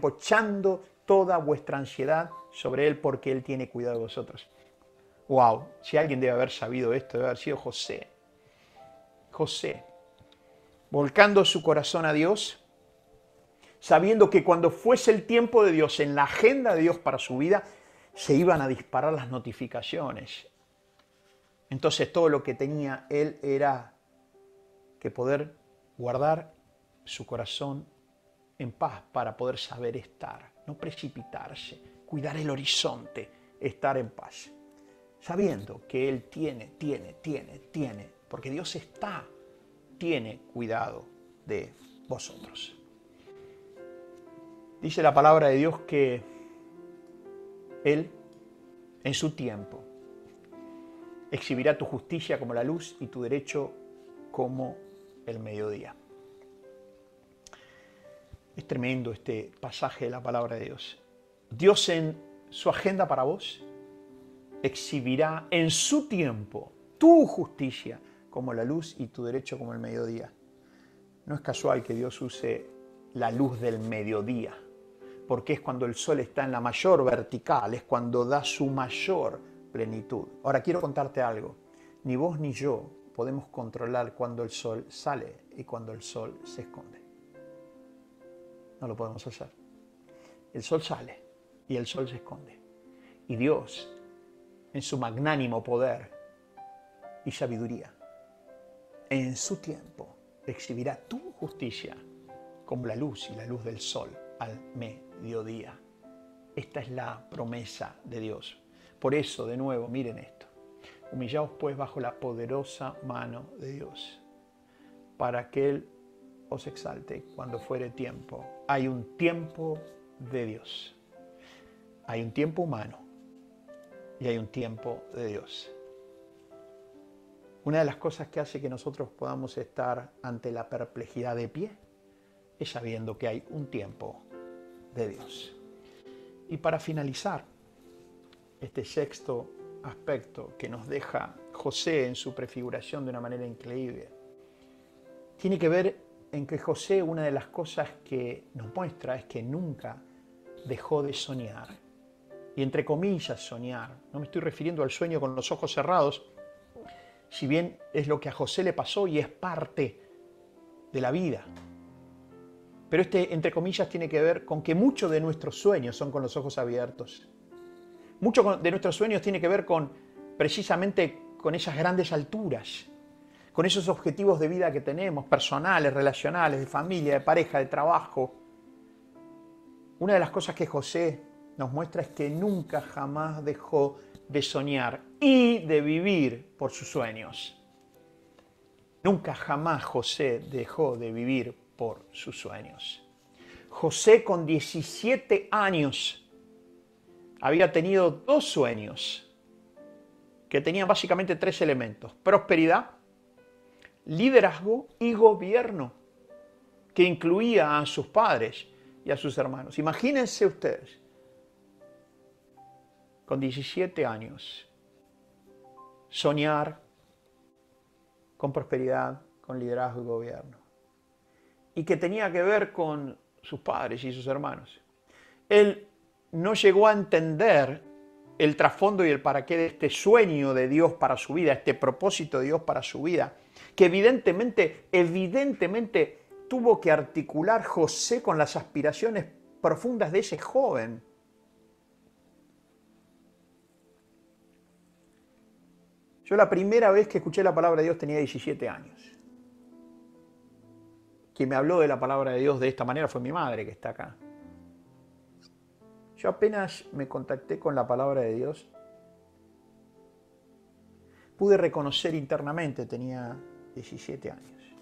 echando toda vuestra ansiedad sobre Él porque Él tiene cuidado de vosotros. Wow, si alguien debe haber sabido esto, debe haber sido José. José, volcando su corazón a Dios, sabiendo que cuando fuese el tiempo de Dios, en la agenda de Dios para su vida, se iban a disparar las notificaciones. Entonces todo lo que tenía él era que poder guardar su corazón en paz para poder saber estar, no precipitarse, cuidar el horizonte, estar en paz, sabiendo que Él tiene, porque Dios tiene cuidado de vosotros. Dice la palabra de Dios que Él, en su tiempo, exhibirá tu justicia como la luz y tu derecho como el mediodía. Es tremendo este pasaje de la palabra de Dios. Dios en su agenda para vos exhibirá en su tiempo tu justicia como la luz y tu derecho como el mediodía. No es casual que Dios use la luz del mediodía, porque es cuando el sol está en la mayor vertical, es cuando da su mayor plenitud. Ahora quiero contarte algo. Ni vos ni yo podemos controlar cuando el sol sale y cuando el sol se esconde. No lo podemos hacer. El sol sale y el sol se esconde. Y Dios, en su magnánimo poder y sabiduría, en su tiempo exhibirá tu justicia como la luz y la luz del sol al mediodía. Esta es la promesa de Dios. Por eso, de nuevo, miren esto. Humillaos pues bajo la poderosa mano de Dios, para que Él os exalte cuando fuere tiempo. Hay un tiempo de Dios. Hay un tiempo humano y hay un tiempo de Dios. Una de las cosas que hace que nosotros podamos estar ante la perplejidad de pie es sabiendo que hay un tiempo de Dios. Y para finalizar, este sexto aspecto que nos deja José en su prefiguración de una manera increíble, tiene que ver en que José, una de las cosas que nos muestra es que nunca dejó de soñar. Y entre comillas soñar, no me estoy refiriendo al sueño con los ojos cerrados, si bien es lo que a José le pasó y es parte de la vida. Pero entre comillas, tiene que ver con que muchos de nuestros sueños son con los ojos abiertos. Muchos de nuestros sueños tiene que ver precisamente con esas grandes alturas, con esos objetivos de vida que tenemos, personales, relacionales, de familia, de pareja, de trabajo. Una de las cosas que José nos muestra es que nunca jamás dejó de soñar y de vivir por sus sueños. Nunca jamás José dejó de vivir por sus sueños. José con 17 años había tenido 2 sueños que tenían básicamente 3 elementos: prosperidad, liderazgo y gobierno, que incluía a sus padres y a sus hermanos. Imagínense ustedes, con 17 años, soñar con prosperidad, con liderazgo y gobierno, y que tenía que ver con sus padres y sus hermanos. Él no llegó a entender el trasfondo y el para qué de este sueño de Dios para su vida, este propósito de Dios para su vida, que evidentemente tuvo que articular José con las aspiraciones profundas de ese joven. Yo la primera vez que escuché la palabra de Dios tenía 17 años. Quien me habló de la palabra de Dios de esta manera fue mi madre, que está acá. Yo apenas me contacté con la palabra de Dios, pude reconocer internamente, tenía 17 años,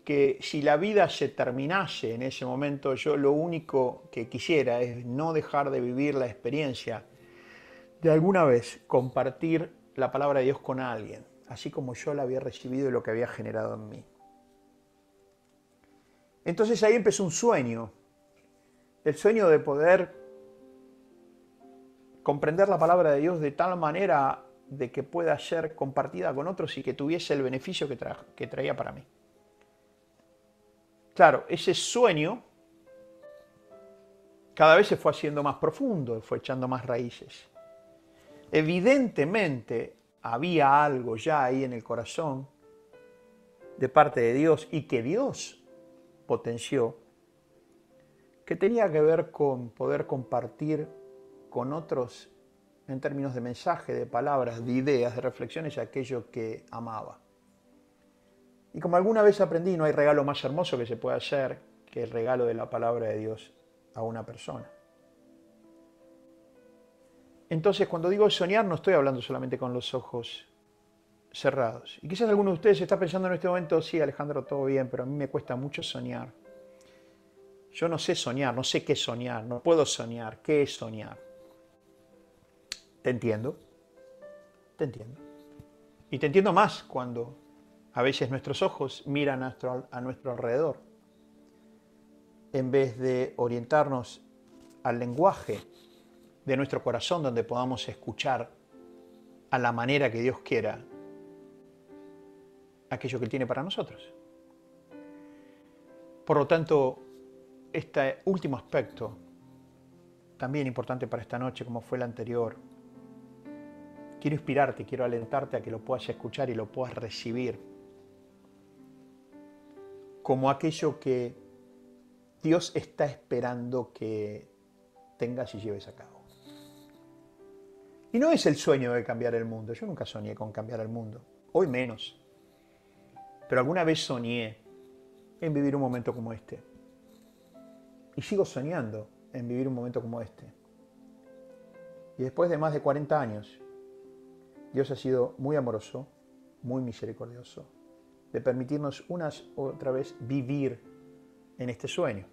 que si la vida se terminase en ese momento, yo lo único que quisiera es no dejar de vivir la experiencia de alguna vez compartir la palabra de Dios con alguien, así como yo la había recibido y lo que había generado en mí. Entonces ahí empezó un sueño, el sueño de poder comprender la palabra de Dios de tal manera de que pueda ser compartida con otros y que tuviese el beneficio que traía para mí. Claro, ese sueño cada vez se fue haciendo más profundo, fue echando más raíces. Evidentemente había algo ya ahí en el corazón de parte de Dios y que Dios potenció, que tenía que ver con poder compartir con otros en términos de mensaje, de palabras, de ideas, de reflexiones, aquello que amaba. Y como alguna vez aprendí, no hay regalo más hermoso que se pueda hacer que el regalo de la palabra de Dios a una persona. Entonces, cuando digo soñar, no estoy hablando solamente con los ojos cerrados. Y quizás alguno de ustedes está pensando en este momento, sí, Alejandro, todo bien, pero a mí me cuesta mucho soñar. Yo no sé soñar, no sé qué soñar, no puedo soñar. ¿Qué es soñar? Te entiendo. Te entiendo. Y te entiendo más cuando a veces nuestros ojos miran a nuestro alrededor, en vez de orientarnos al lenguaje de nuestro corazón, donde podamos escuchar a la manera que Dios quiera aquello que Él tiene para nosotros. Por lo tanto, este último aspecto, también importante para esta noche, como fue el anterior, quiero inspirarte, quiero alentarte a que lo puedas escuchar y lo puedas recibir como aquello que Dios está esperando que tengas y lleves a cabo. Y no es el sueño de cambiar el mundo. Yo nunca soñé con cambiar el mundo. Hoy menos. Pero alguna vez soñé en vivir un momento como este. Y sigo soñando en vivir un momento como este. Y después de más de 40 años, Dios ha sido muy amoroso, muy misericordioso, de permitirnos otra vez vivir en este sueño.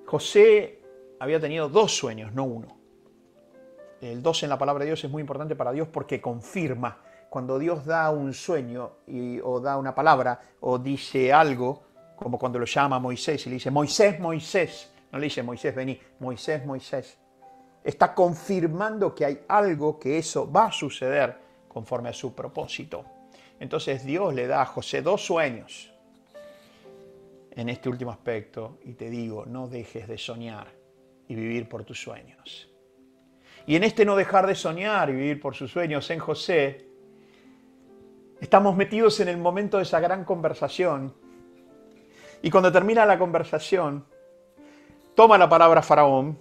José había tenido 2 sueños, no uno. El 2 en la palabra de Dios es muy importante para Dios porque confirma. Cuando Dios da un sueño o da una palabra o dice algo, como cuando lo llama a Moisés y le dice, Moisés, Moisés. No le dice, Moisés, vení. Moisés, Moisés. Está confirmando que hay algo que eso va a suceder conforme a su propósito. Entonces Dios le da a José 2 sueños en este último aspecto. Y te digo, no dejes de soñar y vivir por tus sueños. Y en este no dejar de soñar y vivir por sus sueños en José, estamos metidos en el momento de esa gran conversación. Y cuando termina la conversación, toma la palabra Faraón,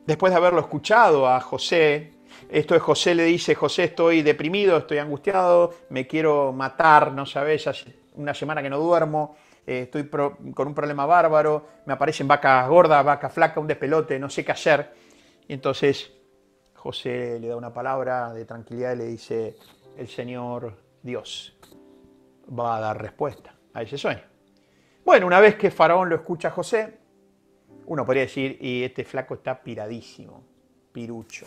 después de haberlo escuchado a José. Esto es José le dice, José, estoy deprimido, estoy angustiado, me quiero matar, no sabes, hace una semana que no duermo, estoy con un problema bárbaro, me aparecen vacas gordas, vacas flacas, un despelote, no sé qué hacer. Y entonces José le da una palabra de tranquilidad y le dice, el Señor Dios va a dar respuesta a ese sueño. Bueno, una vez que Faraón lo escucha a José, uno podría decir, y este flaco está piradísimo, pirucho.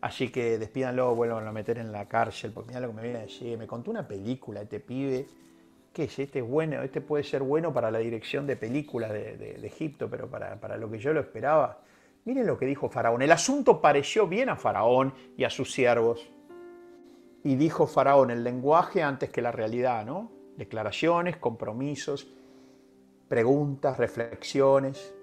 Así que despídanlo, vuelvan a meter en la cárcel, porque mira lo que me viene a decir. Me contó una película este pibe. ¿Qué es? Este es bueno, este puede ser bueno para la dirección de películas de Egipto, pero para lo que yo lo esperaba. Miren lo que dijo Faraón. El asunto pareció bien a Faraón y a sus siervos. Y dijo Faraón, el lenguaje antes que la realidad, ¿no? Declaraciones, compromisos, preguntas, reflexiones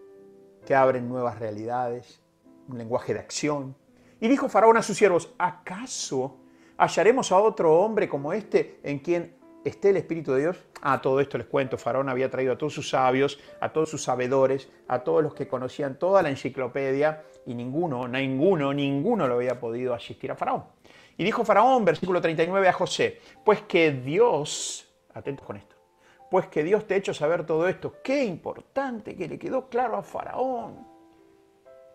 que abren nuevas realidades, un lenguaje de acción. Y dijo Faraón a sus siervos, ¿acaso hallaremos a otro hombre como este en quien esté el Espíritu de Dios? Todo esto les cuento, Faraón había traído a todos sus sabios, a todos sus sabedores, a todos los que conocían toda la enciclopedia y ninguno lo había podido asistir a Faraón. Y dijo Faraón, versículo 39 a José, pues que Dios, atentos con esto, pues que Dios te ha hecho saber todo esto. Qué importante que le quedó claro a Faraón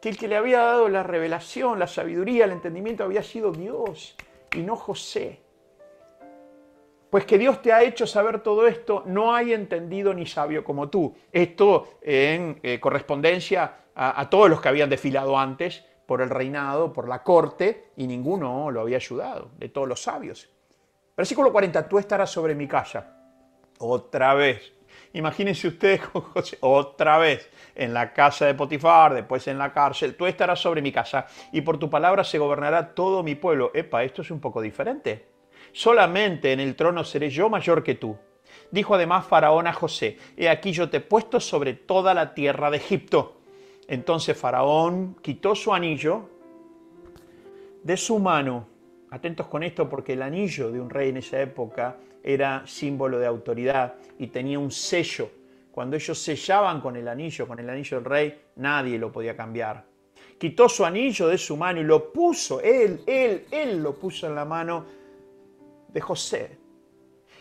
que el que le había dado la revelación, la sabiduría, el entendimiento había sido Dios y no José. Pues que Dios te ha hecho saber todo esto, no hay entendido ni sabio como tú. Esto en correspondencia a todos los que habían desfilado antes por el reinado, por la corte, y ninguno lo había ayudado, de todos los sabios. Versículo 40, tú estarás sobre mi casa. Otra vez. Imagínense ustedes con José, otra vez, en la casa de Potifar, después en la cárcel, tú estarás sobre mi casa y por tu palabra se gobernará todo mi pueblo. Epa, esto es un poco diferente. Solamente en el trono seré yo mayor que tú. Dijo además Faraón a José, he aquí yo te he puesto sobre toda la tierra de Egipto. Entonces Faraón quitó su anillo de su mano. Atentos con esto porque el anillo de un rey en esa época era símbolo de autoridad y tenía un sello. Cuando ellos sellaban con el anillo del rey, nadie lo podía cambiar. Quitó su anillo de su mano y lo puso, él lo puso en la mano de José.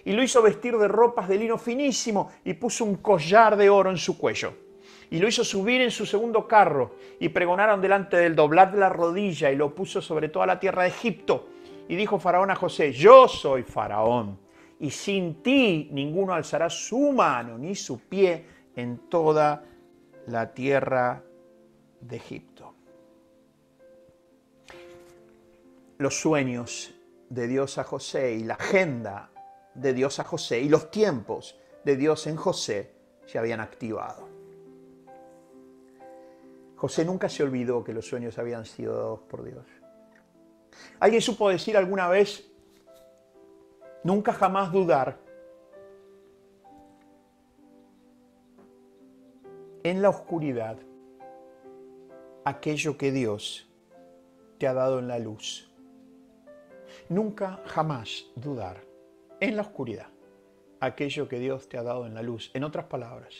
Y lo hizo vestir de ropas de lino finísimo y puso un collar de oro en su cuello. Y lo hizo subir en su segundo carro y pregonaron delante del doblar de la rodilla y lo puso sobre toda la tierra de Egipto. Y dijo Faraón a José, yo soy Faraón y sin ti ninguno alzará su mano ni su pie en toda la tierra de Egipto. Los sueños de Dios a José y la agenda de Dios a José y los tiempos de Dios en José se habían activado. José nunca se olvidó que los sueños habían sido dados por Dios. ¿Alguien supo decir alguna vez, nunca jamás dudar en la oscuridad aquello que Dios te ha dado en la luz? Nunca jamás dudar en la oscuridad aquello que Dios te ha dado en la luz. En otras palabras,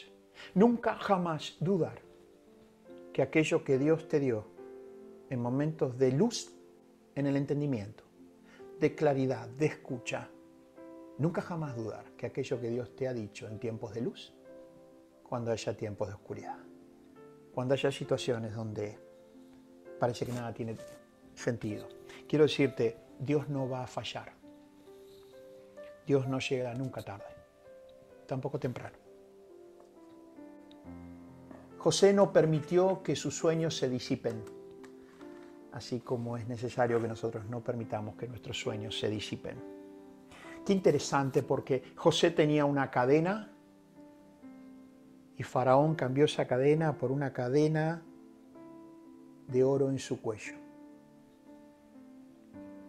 nunca jamás dudar que aquello que Dios te dio en momentos de luz en el entendimiento, de claridad, de escucha, nunca jamás dudar que aquello que Dios te ha dicho en tiempos de luz, cuando haya tiempos de oscuridad, cuando haya situaciones donde parece que nada tiene sentido. Quiero decirte, Dios no va a fallar. Dios no llega nunca tarde, tampoco temprano. José no permitió que sus sueños se disipen, así como es necesario que nosotros no permitamos que nuestros sueños se disipen. Qué interesante, porque José tenía una cadena y Faraón cambió esa cadena por una cadena de oro en su cuello.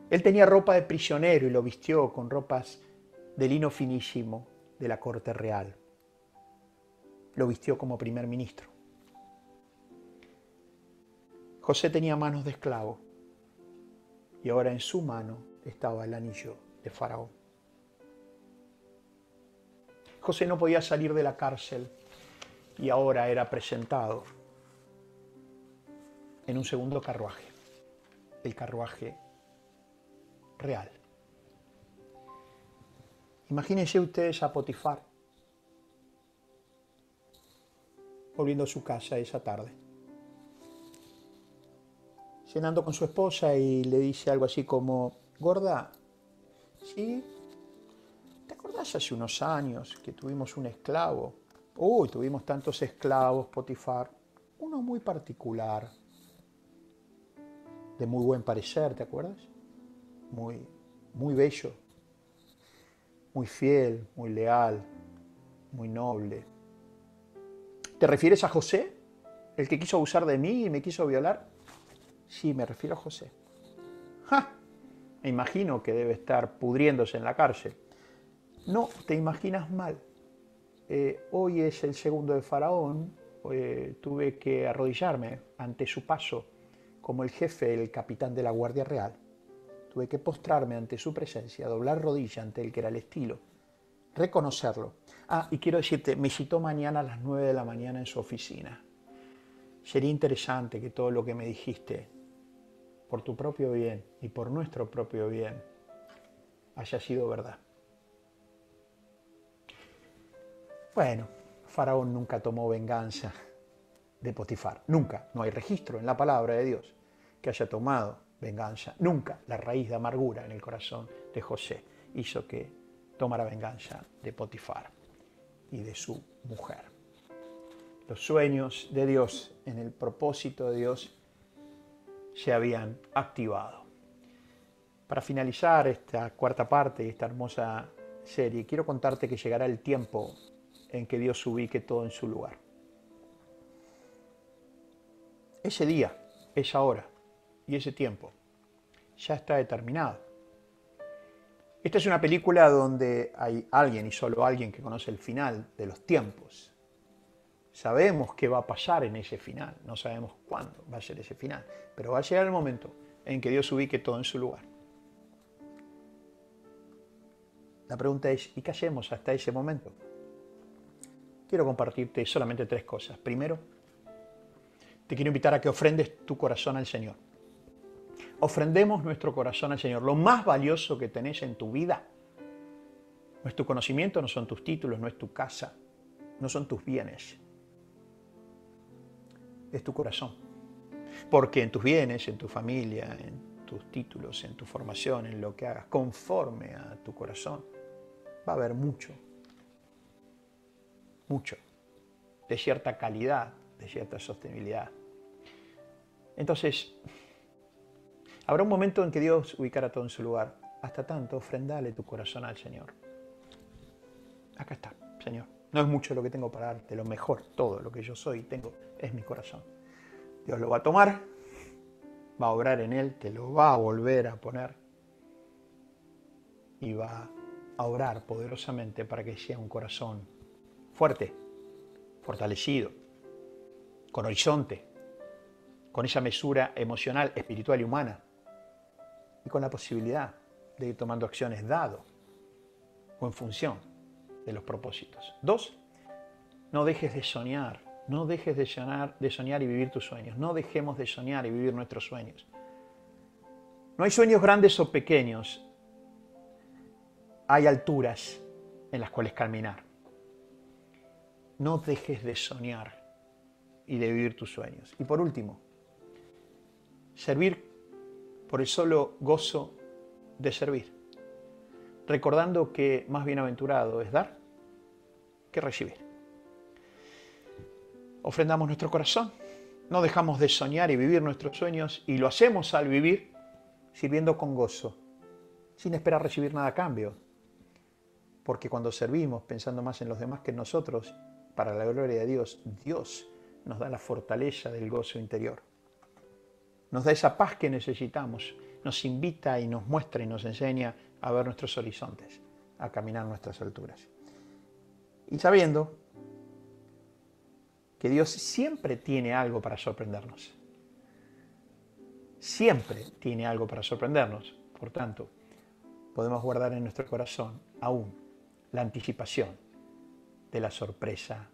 Él tenía ropa de prisionero y lo vistió con ropas de lino finísimo de la corte real. Lo vistió como primer ministro. José tenía manos de esclavo y ahora en su mano estaba el anillo de Faraón. José no podía salir de la cárcel y ahora era presentado en un segundo carruaje, el carruaje real. Imagínense ustedes a Potifar volviendo a su casa esa tarde, cenando con su esposa, y le dice algo así como, gorda, ¿sí? ¿Te acordás hace unos años que tuvimos un esclavo? Uy, tuvimos tantos esclavos, Potifar. Uno muy particular, de muy buen parecer, ¿te acuerdas? Muy bello, muy fiel, muy leal, muy noble. ¿Te refieres a José, el que quiso abusar de mí y me quiso violar? Sí, me refiero a José. ¡Ja! Me imagino que debe estar pudriéndose en la cárcel. No, te imaginas mal. Hoy es el segundo de Faraón. Tuve que arrodillarme ante su paso como el jefe, el capitán de la Guardia Real. Tuve que postrarme ante su presencia, doblar rodilla ante el que era el estilo, reconocerlo. Ah, y quiero decirte, me citó mañana a las 9 de la mañana en su oficina. Sería interesante que todo lo que me dijiste, por tu propio bien y por nuestro propio bien, haya sido verdad. Bueno, Faraón nunca tomó venganza de Potifar. Nunca. No hay registro en la palabra de Dios que haya tomado venganza. Nunca. La raíz de amargura en el corazón de José hizo que tomara venganza de Potifar y de su mujer. Los sueños de Dios, en el propósito de Dios, se habían activado. Para finalizar esta cuarta parte de esta hermosa serie, quiero contarte que llegará el tiempo en que Dios ubique todo en su lugar. Ese día, esa hora y ese tiempo ya está determinado. Esta es una película donde hay alguien y solo alguien que conoce el final de los tiempos. Sabemos qué va a pasar en ese final, no sabemos cuándo va a ser ese final, pero va a llegar el momento en que Dios ubique todo en su lugar. La pregunta es, ¿y qué hacemos hasta ese momento? Quiero compartirte solamente 3 cosas. Primero, te quiero invitar a que ofrendes tu corazón al Señor. Ofrendemos nuestro corazón al Señor. Lo más valioso que tenés en tu vida no es tu conocimiento, no son tus títulos, no es tu casa, no son tus bienes. es tu corazón. Porque en tus bienes, en tu familia, en tus títulos, en tu formación, en lo que hagas, conforme a tu corazón, va a haber mucho, de cierta calidad, de cierta sostenibilidad. Entonces, habrá un momento en que Dios ubicará todo en su lugar. Hasta tanto, ofrendale tu corazón al Señor. Acá está, Señor. No es mucho lo que tengo para darte, lo mejor, todo lo que yo soy y tengo es mi corazón. Dios lo va a tomar, va a obrar en él, te lo va a volver a poner y va a obrar poderosamente para que sea un corazón fuerte, fortalecido, con horizonte, con esa mesura emocional, espiritual y humana y con la posibilidad de ir tomando acciones dado o en función de los propósitos. 2, no dejes de soñar. No dejes de soñar y vivir tus sueños. No dejemos de soñar y vivir nuestros sueños. No hay sueños grandes o pequeños. Hay alturas en las cuales caminar. No dejes de soñar y de vivir tus sueños. Y por último, servir por el solo gozo de servir. Recordando que más bienaventurado es dar que recibir. Ofrendamos nuestro corazón, no dejamos de soñar y vivir nuestros sueños y lo hacemos al vivir sirviendo con gozo, sin esperar recibir nada a cambio. Porque cuando servimos pensando más en los demás que en nosotros, para la gloria de Dios, Dios nos da la fortaleza del gozo interior. Nos da esa paz que necesitamos, nos invita y nos muestra y nos enseña a ver nuestros horizontes, a caminar nuestras alturas. Y sabiendo que Dios siempre tiene algo para sorprendernos. Siempre tiene algo para sorprendernos. Por tanto, podemos guardar en nuestro corazón aún la anticipación de la sorpresa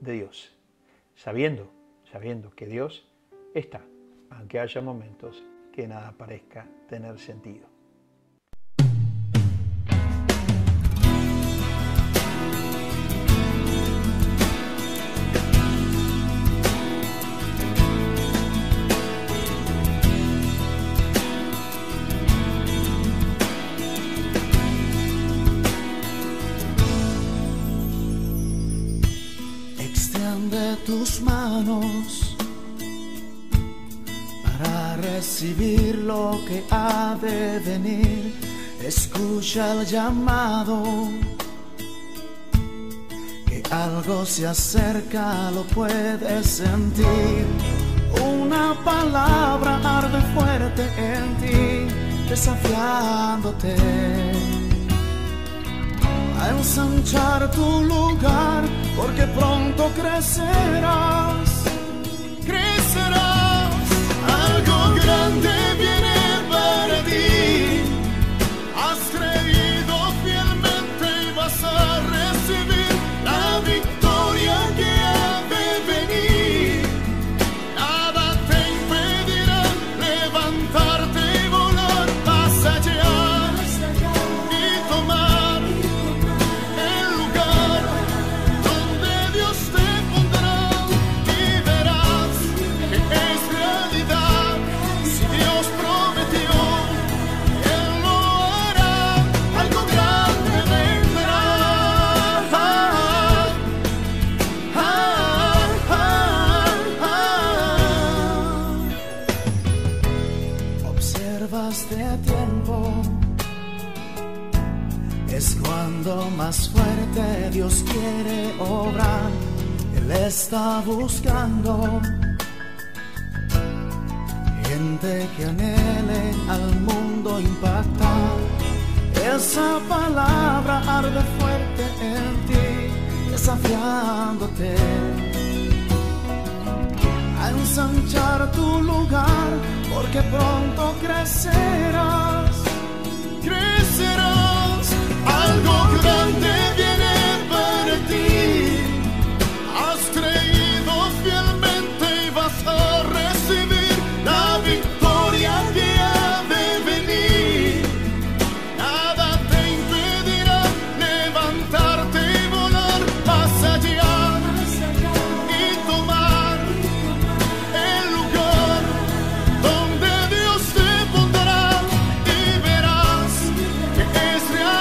de Dios. Sabiendo que Dios está, aunque haya momentos que nada parezca tener sentido. Tus manos para recibir lo que ha de venir. Escucha el llamado, que algo se acerca, lo puedes sentir. Una palabra arde fuerte en ti, desafiándote a ensanchar tu lugar, porque pronto crecerás, crecerás. Algo grande viene para ti. Has creído fielmente y vas a recibir la victoria que ha de venir. Nada te impedirá levantarte y volar más allá y tomar de tiempo. Es cuando más fuerte Dios quiere obrar. Él está buscando gente que anhele al mundo impactar. Esa palabra arde fuerte en ti, desafiándote a ensanchar tu lugar, porque pronto crecerás, crecerás. Algo grande viene para ti. Has creído fielmente y vas a recibir la victoria que ha de venir. Nada te impedirá levantarte y volar más allá y tomar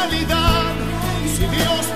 realidad. Si Dios